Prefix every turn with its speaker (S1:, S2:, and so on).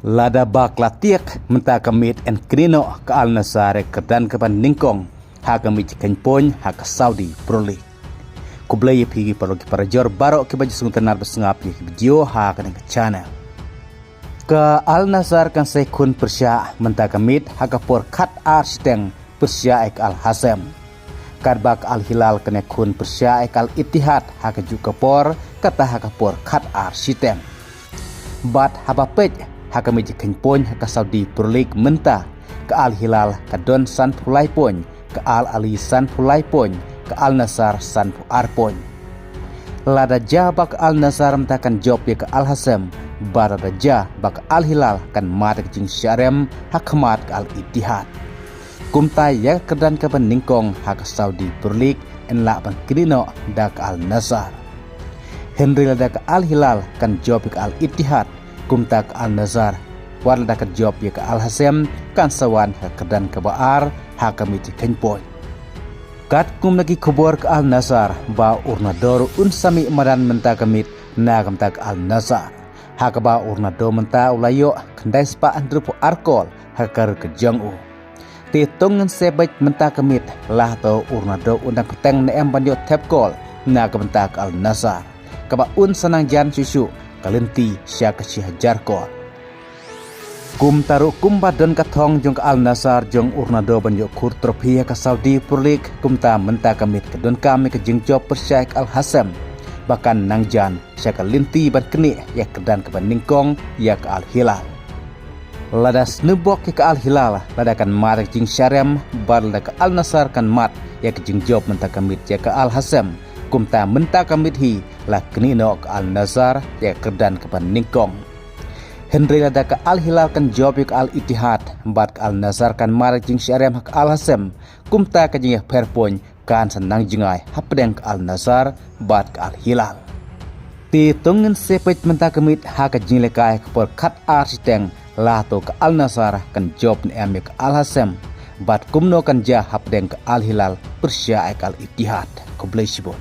S1: Lada bak latiak menta kamit en krino ka al nasare kedan ke ningkong ha kamit kenpon ha ka Saudi Pro League. Kublai pigi parogi parajor baro ke baju sung tenar besengap ye video ha ka channel. Ka al nasar kan sekun persya menta kamit ha ka por khat arsteng persya ek al hasem. Karbak al hilal kene kun persya ek al itihad ha ka juga por kata ha ka por khat arsteng. Bat haba pej hakami jikin pon haka Saudi Pro League menta ke Al Hilal ke Don San Pulai pon ke Al Ali San Pulai pon ke Al Nasar San Puar pon. Lada ja bak Al Nasar mentakan job ya ke Al Hasem barada ja bak Al Hilal kan mat ke jing syarem hakmat ke Al Ittihad. Kumtai ya kedan ke ningkong haka Saudi Pro League en la ban krino da ke Al Nasar. Henry lada ke Al Hilal kan job ke Al Ittihad kumtak al nazar war dakat job ya ke al hasem kan sawan ha kedan ke baar ha kamiti kenpoy kat kum lagi kubor ke al nazar ba urnador unsami madan menta kamit na kamtak al nazar ha ka ba urnado menta ulayo kendai spa andrupo arkol ha kar ke jangu ti tongen sebet menta kamit lah to urnado undang peteng na em banyo tepkol na kamtak al nazar ka ba un sanang jan susu kalenti siya kasi hajar ko. Kum taru kum badan katong jong al nasar jong urnado banyo kur trophia ka Saudi Pro League kum ta menta kamit kedon kami ke jing job persyaik al hasem bahkan nangjan siya kalenti ban keni ya kedan ke ningkong ya ke al hilal. Lada snubok ke al hilal lada kan mat jing syarem bar lada ke al nasar kan mat ya ke jing job menta kamit ya ke al hasem kum ta menta kamit hi lah kini nok al nazar ya kedan ke ningkong. Henry lada ke al hilal kan job ke al ittihad bat ke al nazar kan marak jing syarem hak al hasem kumta ke jing perpon kan senang jingai hapdeng ke al nazar bat ke al hilal. Ti tungen sepet menta kemit hak jing lekai ke por khat arsiteng lah to ke al nazar kan job ni em ke al hasem bat kumno kan ja hapdeng ke al hilal persya ek al ittihad ko blesibon.